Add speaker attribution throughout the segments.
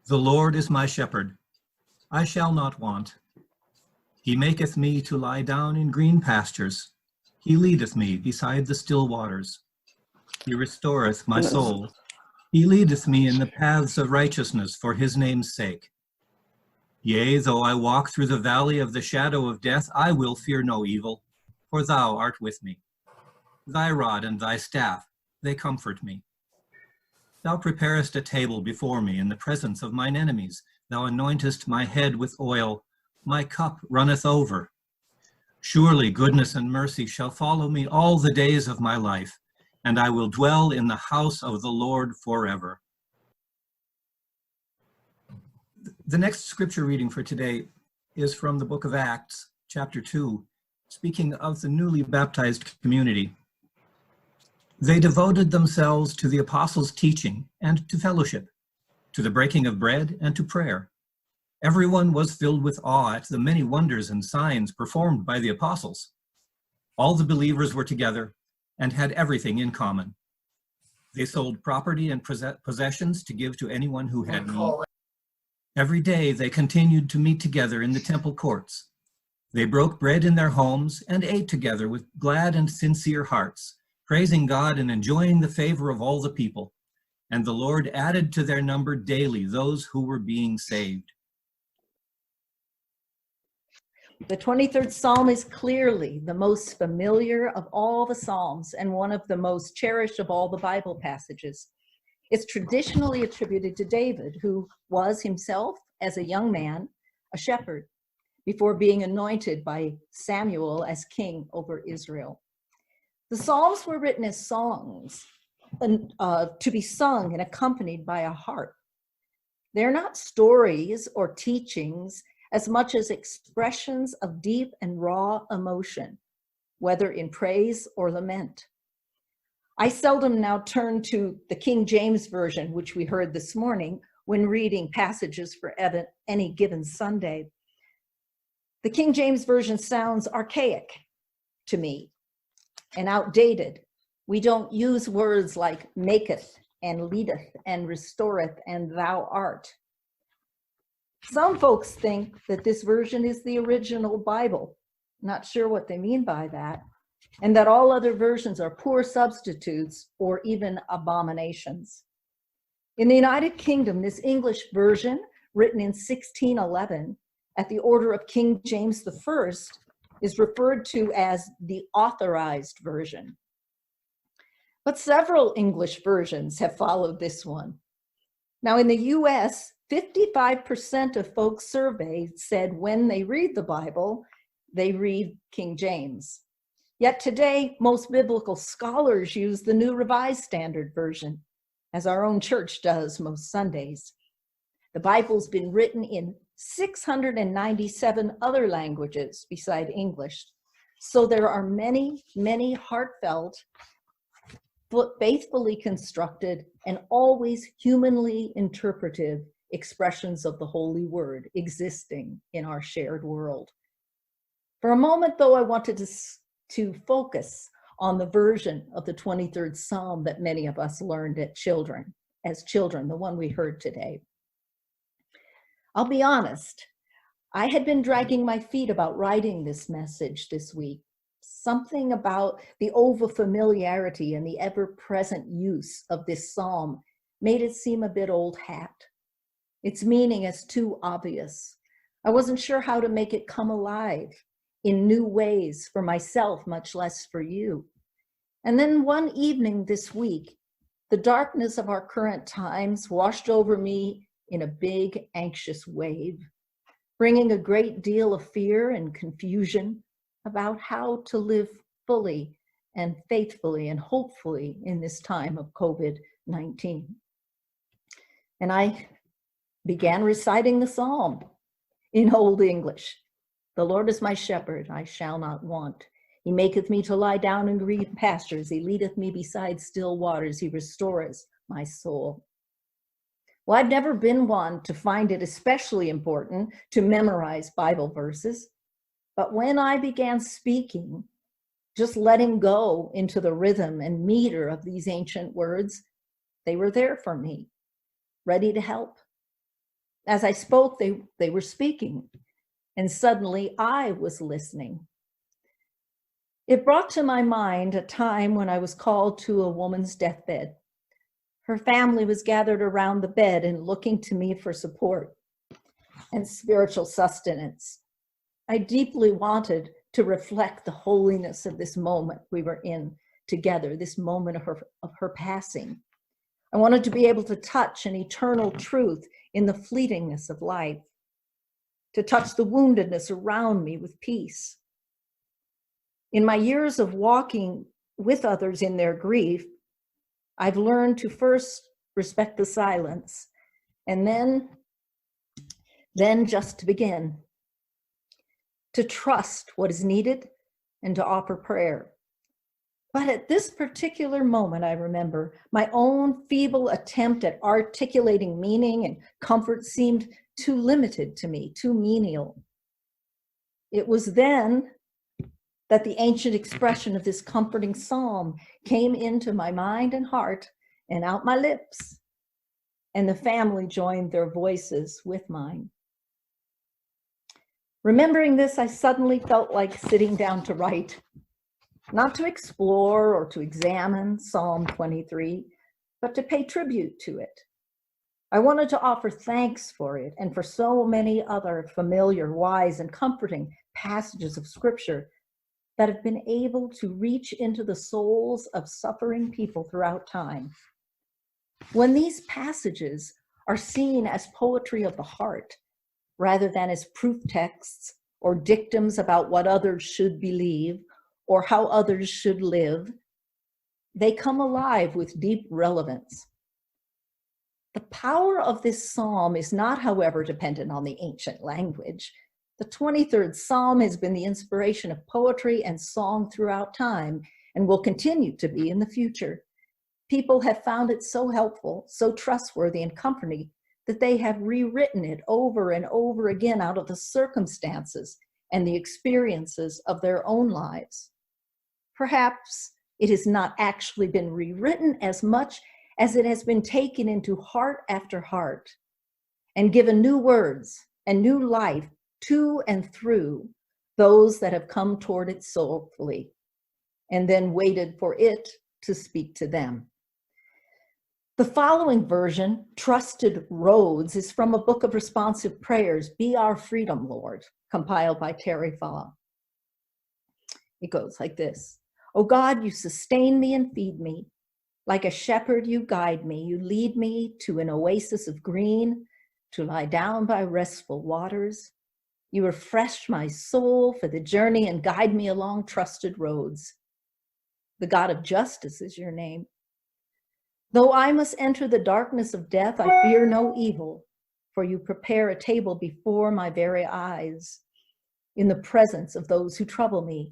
Speaker 1: The Lord is my shepherd, I shall not want. He maketh me to lie down in green pastures. He leadeth me beside the still waters. He restoreth my soul. He leadeth me in the paths of righteousness for his name's sake. Yea, though I walk through the valley of the shadow of death, I will fear no evil, for thou art with me. Thy rod and thy staff, they comfort me. Thou preparest a table before me in the presence of mine enemies. Thou anointest my head with oil. My cup runneth over. Surely goodness and mercy shall follow me all the days of my life, and I will dwell in the house of the Lord forever. The next scripture reading for today is from the book of Acts, chapter 2, speaking of the newly baptized community. They devoted themselves to the apostles' teaching and to fellowship, to the breaking of bread and to prayer. Everyone was filled with awe at the many wonders and signs performed by the apostles. All the believers were together and had everything in common. They sold property and possessions to give to anyone who had need. Every day they continued to meet together in the temple courts. They broke bread in their homes and ate together with glad and sincere hearts, praising God and enjoying the favor of all the people. And the Lord added to their number daily those who were being saved.
Speaker 2: The 23rd Psalm is clearly the most familiar of all the Psalms and one of the most cherished of all the Bible passages. It's traditionally attributed to David, who was himself, as a young man, a shepherd, before being anointed by Samuel as king over Israel. The Psalms were written as songs to be sung and accompanied by a harp. They're not stories or teachings as much as expressions of deep and raw emotion, whether in praise or lament. I seldom now turn to the King James Version, which we heard this morning, when reading passages for any given Sunday. The King James Version sounds archaic to me and outdated. We don't use words like maketh and leadeth and restoreth and thou art. Some folks think that this version is the original Bible. Not sure what they mean by that, and that all other versions are poor substitutes or even abominations. In the United Kingdom, this English version, written in 1611 at the order of King James I, is referred to as the Authorized Version. But several English versions have followed this one. Now in the US, 55% of folks surveyed said when they read the Bible, they read King James. Yet today, most biblical scholars use the New Revised Standard Version, as our own church does most Sundays. The Bible's been written in 697 other languages beside English. So there are many, many heartfelt, faithfully constructed, and always humanly interpretive expressions of the Holy Word existing in our shared world. For a moment, though, I wanted to focus on the version of the 23rd Psalm that many of us learned as children, the one we heard today. I'll be honest, I had been dragging my feet about writing this message this week. Something about the over-familiarity and the ever-present use of this psalm made it seem a bit old hat. Its meaning is too obvious. I wasn't sure how to make it come alive in new ways for myself, much less for you. And then one evening this week, the darkness of our current times washed over me in a big, anxious wave, bringing a great deal of fear and confusion about how to live fully and faithfully and hopefully in this time of COVID-19. And I began reciting the psalm in Old English. The Lord is my shepherd, I shall not want. He maketh me to lie down in green pastures. He leadeth me beside still waters. He restoreth my soul. Well, I've never been one to find it especially important to memorize Bible verses, but when I began speaking, just letting go into the rhythm and meter of these ancient words, they were there for me, ready to help. As I spoke, they were speaking, and suddenly I was listening. It brought to my mind a time when I was called to a woman's deathbed. Her family was gathered around the bed and looking to me for support and spiritual sustenance. I deeply wanted to reflect the holiness of this moment we were in together, this moment of her passing. I wanted to be able to touch an eternal truth in the fleetingness of life, to touch the woundedness around me with peace. In my years of walking with others in their grief, I've learned to first respect the silence, and then just to begin, to trust what is needed and to offer prayer. But at this particular moment, I remember my own feeble attempt at articulating meaning and comfort seemed too limited to me, too menial. It was then that the ancient expression of this comforting psalm came into my mind and heart and out my lips, and the family joined their voices with mine. Remembering this, I suddenly felt like sitting down to write, not to explore or to examine Psalm 23, but to pay tribute to it. I wanted to offer thanks for it and for so many other familiar, wise, and comforting passages of Scripture that have been able to reach into the souls of suffering people throughout time. When these passages are seen as poetry of the heart, rather than as proof texts or dictums about what others should believe or how others should live, they come alive with deep relevance. The power of this psalm is not, however, dependent on the ancient language. The 23rd Psalm has been the inspiration of poetry and song throughout time and will continue to be in the future. People have found it so helpful, so trustworthy and comforting that they have rewritten it over and over again out of the circumstances and the experiences of their own lives. Perhaps it has not actually been rewritten as much as it has been taken into heart after heart and given new words and new life to and through those that have come toward it soulfully and then waited for it to speak to them. The following version, Trusted Roads, is from a book of responsive prayers, Be Our Freedom, Lord, compiled by Terry Faw. It goes like this. O God, you sustain me and feed me. Like a shepherd, you guide me. You lead me to an oasis of green, to lie down by restful waters. You refresh my soul for the journey and guide me along trusted roads. The God of justice is your name. Though I must enter the darkness of death, I fear no evil, for you prepare a table before my very eyes. In the presence of those who trouble me,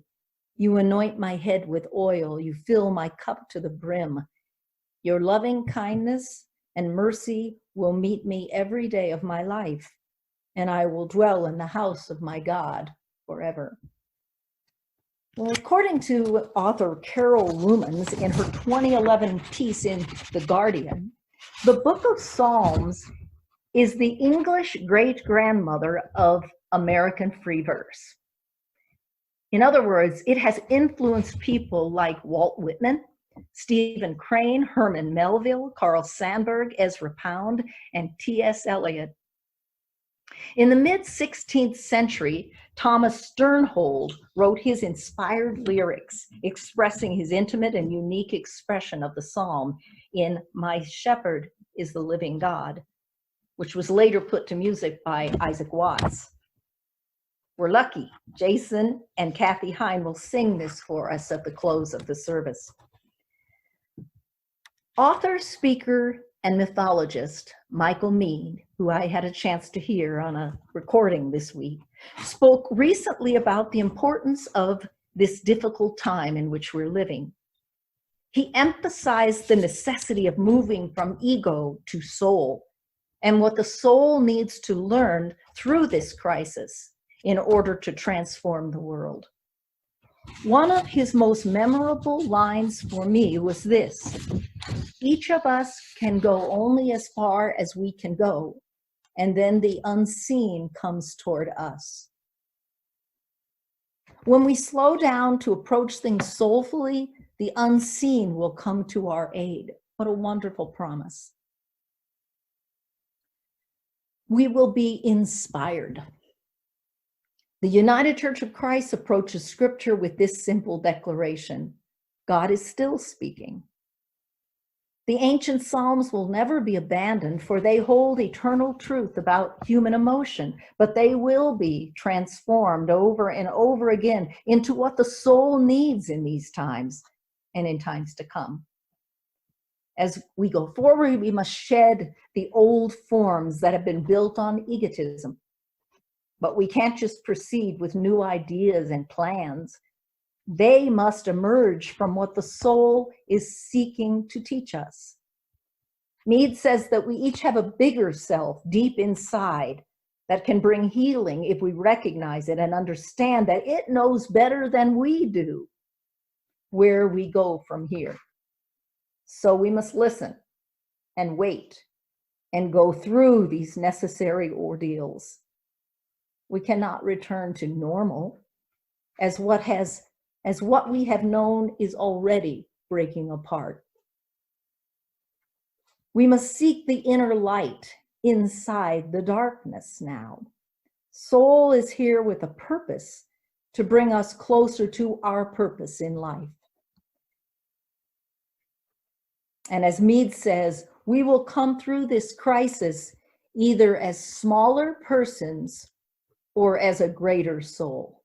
Speaker 2: you anoint my head with oil. You fill my cup to the brim. Your loving kindness and mercy will meet me every day of my life, and I will dwell in the house of my God forever. Well, according to author Carol Lumans in her 2011 piece in The Guardian, the Book of Psalms is the English great-grandmother of American free verse. In other words, it has influenced people like Walt Whitman, Stephen Crane, Herman Melville, Carl Sandburg, Ezra Pound, and T.S. Eliot. In the mid-16th century, Thomas Sternhold wrote his inspired lyrics, expressing his intimate and unique expression of the psalm in My Shepherd is the Living God, which was later put to music by Isaac Watts. We're lucky. Jason and Kathy Hine will sing this for us at the close of the service. Author, speaker, and mythologist Michael Meade, who I had a chance to hear on a recording this week, spoke recently about the importance of this difficult time in which we're living. He emphasized the necessity of moving from ego to soul and what the soul needs to learn through this crisis in order to transform the world. One of his most memorable lines for me was this: each of us can go only as far as we can go, and then the unseen comes toward us. When we slow down to approach things soulfully, the unseen will come to our aid. What a wonderful promise. We will be inspired. The United Church of Christ approaches Scripture with this simple declaration: God is still speaking. The ancient Psalms will never be abandoned, for they hold eternal truth about human emotion, but they will be transformed over and over again into what the soul needs in these times and in times to come. As we go forward, we must shed the old forms that have been built on egotism. But we can't just proceed with new ideas and plans. They must emerge from what the soul is seeking to teach us. Mead says that we each have a bigger self deep inside that can bring healing if we recognize it and understand that it knows better than we do where we go from here. So we must listen and wait and go through these necessary ordeals. We cannot return to normal as what we have known is already breaking apart. We must seek the inner light inside the darkness now. Soul is here with a purpose to bring us closer to our purpose in life. And as Mead says, we will come through this crisis either as smaller persons or as a greater soul.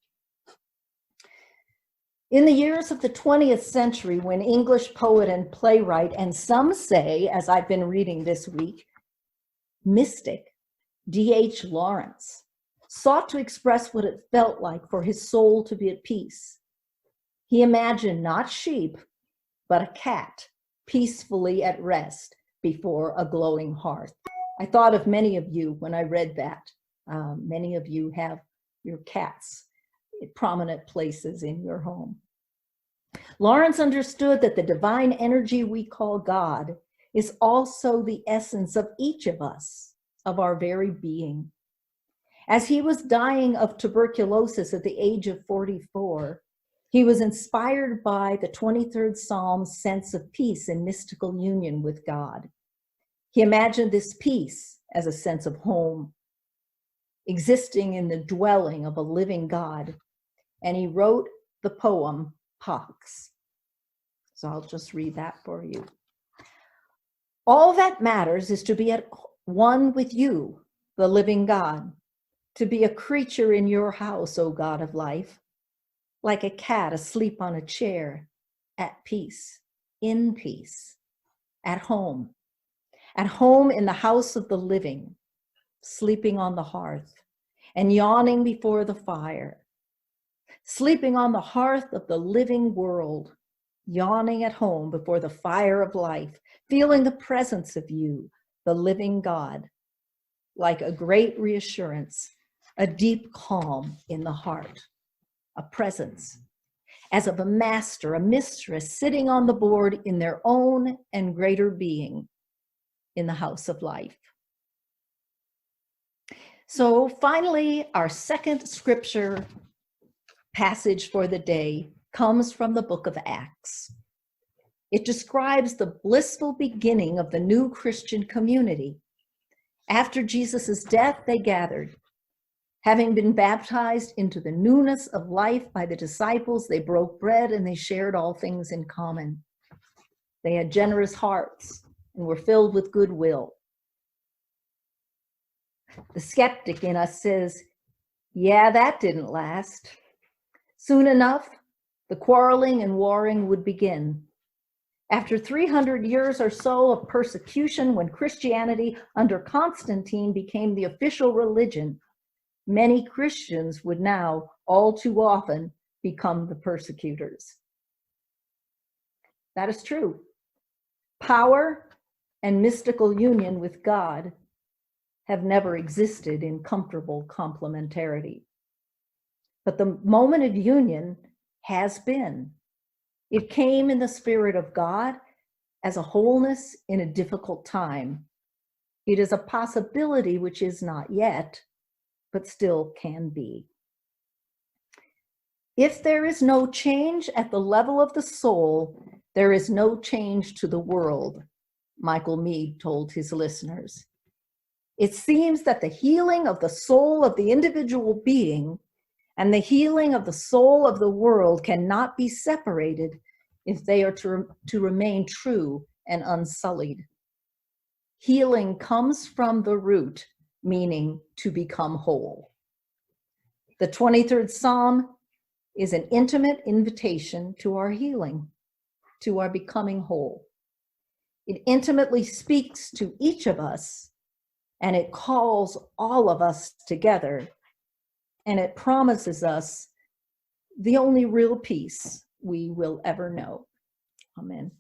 Speaker 2: In the years of the 20th century, when English poet and playwright, and some say, as I've been reading this week, mystic D.H. Lawrence sought to express what it felt like for his soul to be at peace, he imagined not sheep, but a cat peacefully at rest before a glowing hearth. I thought of many of you when I read that. Many of you have your cats at prominent places in your home. Lawrence understood that the divine energy we call God is also the essence of each of us, of our very being. As he was dying of tuberculosis at the age of 44, he was inspired by the 23rd Psalm's sense of peace and mystical union with God. He imagined this peace as a sense of home, existing in the dwelling of a living God, and he wrote the poem Pax. So I'll just read that for you. All that matters is to be at one with you, the living God, to be a creature in your house, O God of life, like a cat asleep on a chair, at peace, in peace, at home in the house of the living, sleeping on the hearth and yawning before the fire, sleeping on the hearth of the living world, yawning at home before the fire of life, feeling the presence of you, the living God, like a great reassurance, a deep calm in the heart, a presence, as of a master, a mistress sitting on the board in their own and greater being in the house of life. So finally, our second scripture passage for the day comes from the book of Acts. It describes the blissful beginning of the new Christian community. After Jesus' death, they gathered. Having been baptized into the newness of life by the disciples, they broke bread and they shared all things in common. They had generous hearts and were filled with goodwill. The skeptic in us says, yeah, that didn't last. Soon enough, the quarreling and warring would begin. After 300 years or so of persecution, when Christianity under Constantine became the official religion, many Christians would now all too often become the persecutors. That is true. Power and mystical union with God have never existed in comfortable complementarity. But the moment of union has been. It came in the Spirit of God as a wholeness in a difficult time. It is a possibility which is not yet, but still can be. If there is no change at the level of the soul, there is no change to the world, Michael Meade told his listeners. It seems that the healing of the soul of the individual being and the healing of the soul of the world cannot be separated if they are to remain true and unsullied. Healing comes from the root, meaning to become whole. The 23rd Psalm is an intimate invitation to our healing, to our becoming whole. It intimately speaks to each of us, and it calls all of us together, and it promises us the only real peace we will ever know. Amen.